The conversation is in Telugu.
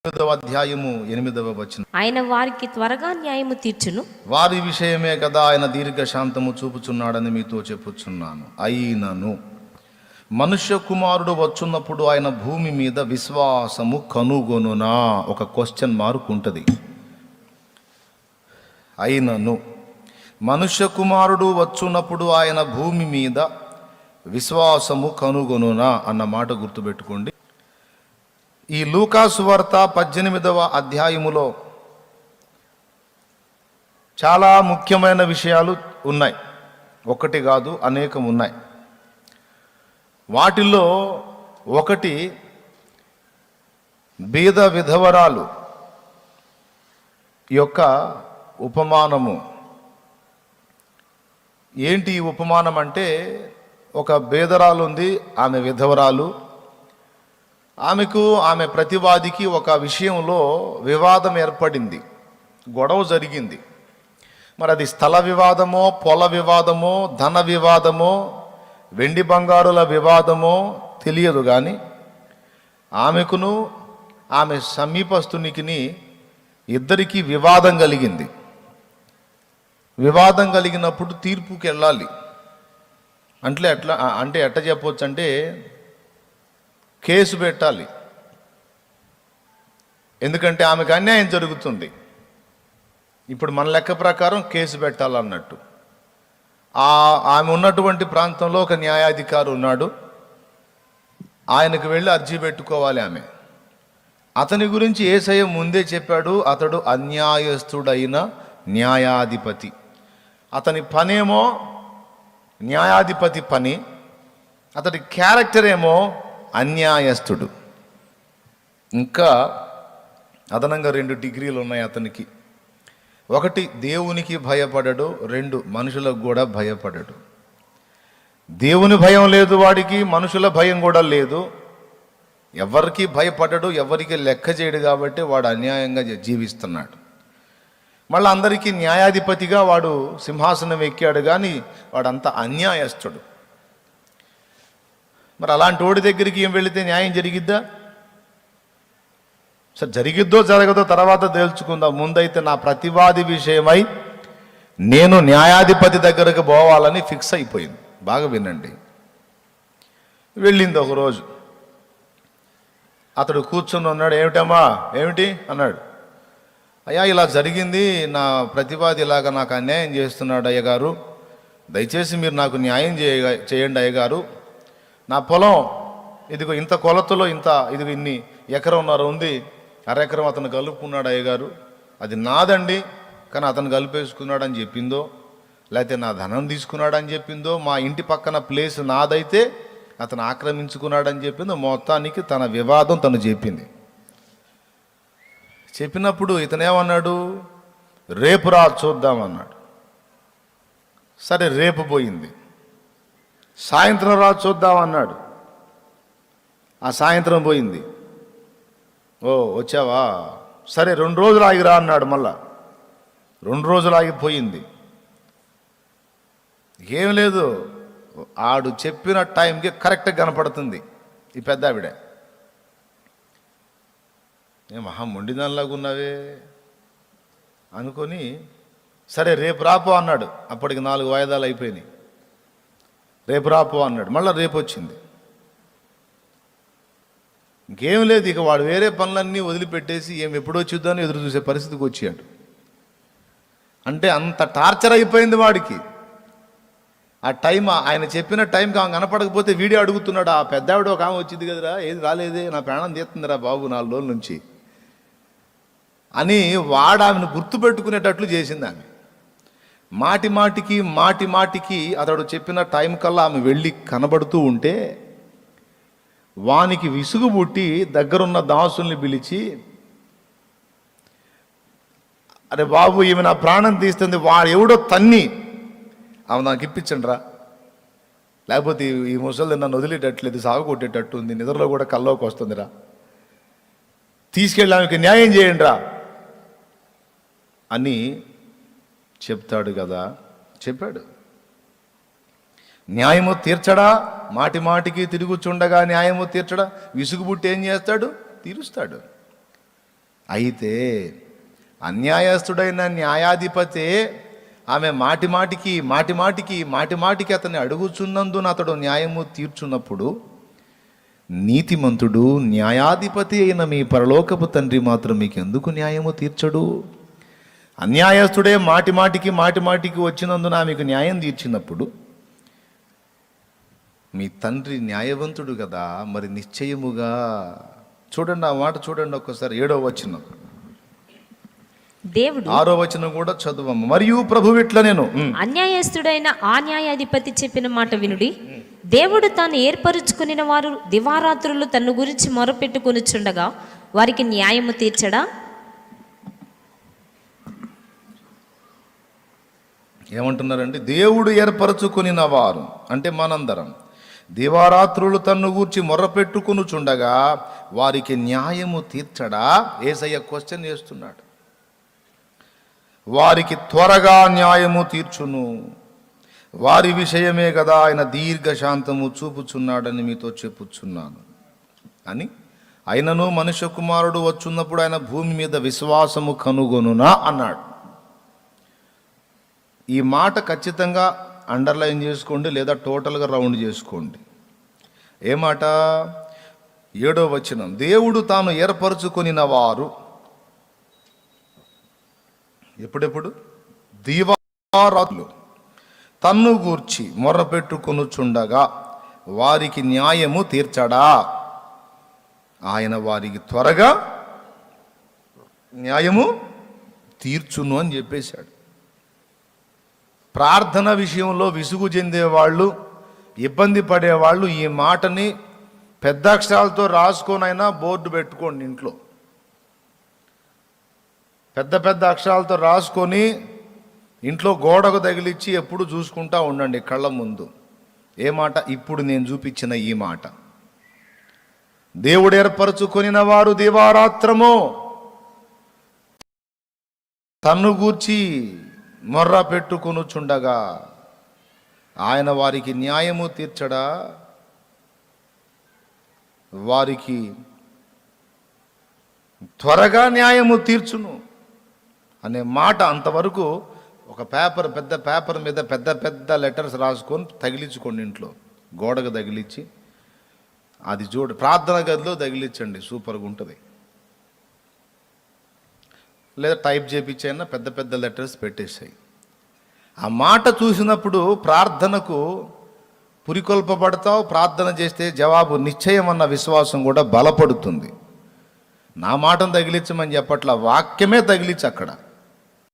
అధ్యాయము 8వ వచనం. ఆయన వారికి త్వరగా న్యాయము తీర్చును, వారి విషయమే కదా ఆయన దీర్ఘశాంతము చూపుచున్నాడని మీతో చెప్పుచున్నాను. అయినను మనుష్య కుమారుడు వచ్చున్నప్పుడు ఆయన భూమి మీద విశ్వాసము కనుగొనునా? ఒక క్వశ్చన్ మార్క్ ఉంటుంది. అయినను మనుష్య కుమారుడు వచ్చున్నప్పుడు ఆయన భూమి మీద విశ్వాసము కనుగొనునా అన్న మాట గుర్తుపెట్టుకోండి. ఈ లూకాసు వార్త 18వ అధ్యాయములో చాలా ముఖ్యమైన విషయాలు ఉన్నాయి. ఒకటి కాదు, అనేకం ఉన్నాయి. వాటిల్లో ఒకటి బీద విధవరాలు యొక్క ఉపమానము. ఏంటి ఈ ఉపమానం అంటే, ఒక బీదరాలు ఉంది, ఆమె విధవరాలు. ఆమె ప్రతివాదికి ఒక విషయంలో వివాదం ఏర్పడింది, గొడవ జరిగింది. మరి అది స్థల వివాదమో, పొల వివాదమో, ధన వివాదమో, వెండి బంగారుల వివాదమో తెలియదు. కానీ ఆమెకును ఆమె సమీపస్తునికి ఇద్దరికీ వివాదం కలిగింది. వివాదం కలిగినప్పుడు తీర్పుకి వెళ్ళాలి. ఎట్లా చెప్పవచ్చు అంటే, కేసు పెట్టాలి. ఎందుకంటే ఆమెకు అన్యాయం జరుగుతుంది. ఇప్పుడు మన లెక్క ప్రకారం కేసు పెట్టాలన్నట్టు. ఆమె ఉన్నటువంటి ప్రాంతంలో ఒక న్యాయాధికారి ఉన్నాడు. ఆయనకు వెళ్ళి అర్జీ పెట్టుకోవాలి ఆమె. అతని గురించి యేసయ్య ముందే చెప్పాడు, అతడు అన్యాయస్తుడైన న్యాయాధిపతి. అతని పనేమో న్యాయాధిపతి పని, అతడి క్యారెక్టర్ ఏమో అన్యాయస్తుడు. ఇంకా అదనంగా 2 డిగ్రీలు ఉన్నాయి అతనికి. 1 దేవునికి భయపడడు, 2 మనుషులకు కూడా భయపడడు. దేవుని భయం లేదు వాడికి, మనుషుల భయం కూడా లేదు. ఎవరికి భయపడడు, ఎవరికి లెక్క చేయడు. కాబట్టి వాడు అన్యాయంగా జీవిస్తున్నాడు. మళ్ళీ అందరికీ న్యాయాధిపతిగా వాడు సింహాసనం ఎక్కాడు. కానీ వాడంతా అన్యాయస్తుడు. మరి అలాంటి వాడి దగ్గరికి ఏం వెళితే న్యాయం జరిగిద్దా? సరే, జరిగిద్దో జరగదో తర్వాత తేల్చుకుందాం. ముందైతే నా ప్రతివాది విషయమై నేను న్యాయాధిపతి దగ్గరకు పోవాలని ఫిక్స్ అయిపోయింది. బాగా వినండి. వెళ్ళింది ఒకరోజు. అతడు కూర్చొని ఉన్నాడు. ఏమిటమ్మా, ఏమిటి అన్నాడు. అయ్యా, ఇలా జరిగింది, నా ప్రతివాది ఇలాగా నాకు అన్యాయం చేస్తున్నాడు అయ్యగారు, దయచేసి మీరు నాకు న్యాయం చేయండి అయ్యగారు. నా పొలం ఇదిగో ఇంత కొలతలో ఇదిగో ఇన్ని ఎకరంన్నర ఉంది, అరెకరం అతను కలుపుకున్నాడు అయ్యగారు. అది నాదండి, కానీ అతను కలిపేసుకున్నాడు అని చెప్పిందో, లేకపోతే నా ధనం తీసుకున్నాడు అని చెప్పిందో, మా ఇంటి పక్కన ప్లేస్ నాదైతే అతను ఆక్రమించుకున్నాడని చెప్పిందో, మొత్తానికి తన వివాదం తను చెప్పింది. చెప్పినప్పుడు ఇతనేమన్నాడు, రేపు రా చూద్దామన్నాడు. సరే, రేపు పోయింది. సాయంత్రం రా చూద్దామన్నాడు. ఆ సాయంత్రం పోయింది. ఓ వచ్చావా, సరే 2 రోజులు ఆగిరా అన్నాడు. మళ్ళా 2 రోజులు ఆగిపోయింది. ఏం లేదు, ఆడు చెప్పిన టైంకి కరెక్ట్గా కనపడుతుంది ఈ పెద్ద ఆవిడ. మహా మొండిదానిలాగా ఉన్నావే అనుకొని, సరే రేపు రాపో అన్నాడు. అప్పటికి 4 వాయిదాలు అయిపోయినాయి. రేపు రాపో అన్నాడు. మళ్ళీ రేపు వచ్చింది. ఇంకేం లేదు, ఇక వాడు వేరే పనులన్నీ వదిలిపెట్టేసి ఎప్పుడో చూద్దామని ఎదురు చూసే పరిస్థితికి వచ్చాడు. అంటే అంత టార్చర్ అయిపోయింది వాడికి. ఆ టైం, ఆయన చెప్పిన టైంకి ఆమె కనపడకపోతే వీడియో అడుగుతున్నాడు. ఆ పెద్ద ఆవిడ ఒక ఆమె వచ్చింది కదరా, ఏది రాలేదే, నా ప్రాణం తీస్తుందిరా బాబు 4 రోజుల నుంచి అని వాడు ఆమెను గుర్తుపెట్టుకునేటట్లు చేసింది ఆమె. మాటి మాటికి అతడు చెప్పిన టైం కల్లా ఆమె వెళ్ళి కనబడుతూ ఉంటే వానికి విసుగు పుట్టి దగ్గరున్న దాసుల్ని పిలిచి, అరే బాబు, ఈమె నా ప్రాణం తీస్తుంది, వాడు ఎవడో తన్ని ఆమె నాకు ఇప్పించండి రా, లేకపోతే ఈ ముసలి నన్ను వదిలేటట్లేదు, సాగు కొట్టేటట్టు ఉంది, నిద్రలో కూడా కల్లోకి వస్తుందిరా, తీసుకెళ్ళి ఆమెకి న్యాయం చేయండి రా అని చెప్తాడు కదా. చెప్పాడు. న్యాయము తీర్చడా? మాటికి తిరుగుచుండగా న్యాయము తీర్చడా? విసుగుబుట్టి ఏం చేస్తాడు? తీరుస్తాడు. అయితే అన్యాయస్తుడైన న్యాయాధిపతే ఆమె మాటి మాటికి అతన్ని అడుగుచున్నందున అతడు న్యాయము తీర్చున్నప్పుడు, నీతిమంతుడు న్యాయాధిపతి అయిన మీ పరలోకపు తండ్రి మాత్రం మీకు ఎందుకు న్యాయము తీర్చడు? అన్యాయస్తుడే మాటి మాటికి వచ్చినందున మీకు న్యాయం తీర్చినప్పుడు, మీ తండ్రి న్యాయవంతుడు కదా, మరి నిశ్చయముగా. చూడండి ఆ మాట చూడండి ఒక్కసారి, 7వ వచనం, దేవుడు 6వ వచనం కూడా చదువమ్మ. మరియు ప్రభువు ఇట్లా నేను అన్యాయస్తుడైన ఆ న్యాయాధిపతి చెప్పిన మాట వినుడి. దేవుడు తాను ఏర్పరుచుకుని వారు దివారాత్రులు తన్ను గురించి మొరపెట్టుకొనుచుండగా వారికి న్యాయము తీర్చడా? ఏమంటున్నారండి? దేవుడు ఏర్పరచుకుని వారు అంటే మనందరం దివారాత్రులు తన్ను గూర్చి మొర్రపెట్టుకొనుచుండగా వారికి న్యాయము తీర్చడా? యేసయ్య క్వశ్చన్ చేస్తున్నాడు. వారికి త్వరగా న్యాయము తీర్చును, వారి విషయమే కదా ఆయన దీర్ఘశాంతము చూపుచున్నాడని మీతో చెప్పుచున్నాను అని. అయినను మనుష్య కుమారుడు వచ్చున్నప్పుడు ఆయన భూమి మీద విశ్వాసము కనుగొనునా అన్నాడు. ఈ మాట ఖచ్చితంగా అండర్లైన్ చేసుకోండి, లేదా టోటల్గా రౌండ్ చేసుకోండి. ఏ మాట? 7వ వచనం, దేవుడు తాను ఏర్పరచుకొనిన వారు ఎప్పుడెప్పుడు? దివారాత్రులు తన్ను గూర్చి మొర్రపెట్టుకొనుచుండగా వారికి న్యాయము తీర్చడా? ఆయన వారికి త్వరగా న్యాయము తీర్చును అని చెప్పేశాడు. ప్రార్థన విషయంలో విసుగు చెందేవాళ్ళు, ఇబ్బంది పడేవాళ్ళు ఈ మాటని పెద్ద అక్షరాలతో రాసుకొనైనా బోర్డు పెట్టుకోండి ఇంట్లో. పెద్ద అక్షరాలతో రాసుకొని ఇంట్లో గోడకు తగిలిచ్చి ఎప్పుడు చూసుకుంటా ఉండండి కళ్ళ ముందు. ఏ మాట? ఇప్పుడు నేను చూపించిన ఈ మాట. దేవుడు ఏర్పరచుకొనిన వారు దివారాత్రము తన్ను గూర్చి మొర్ర పెట్టుకొనుచుండగా ఆయన వారికి న్యాయము తీర్చడా? వారికి త్వరగా న్యాయము తీర్చును అనే మాట. అంతవరకు ఒక పేపర్, పెద్ద పేపర్ మీద పెద్ద లెటర్స్ రాసుకొని తగిలించుకోండి ఇంట్లో, గోడకు తగిలించి. అది ప్రార్థన గదిలో తగిలించండి, సూపర్గా ఉంటుంది. లేదా టైప్ చేయించైనా పెద్ద లెటర్స్ పెట్టేసాయి. ఆ మాట చూసినప్పుడు ప్రార్థనకు పురికొల్పబడతావు. ప్రార్థన చేస్తే జవాబు నిశ్చయం అన్న విశ్వాసం కూడా బలపడుతుంది. నా మాటను తగిలించమని చెప్పట్ల, వాక్యమే తగిలించి అక్కడ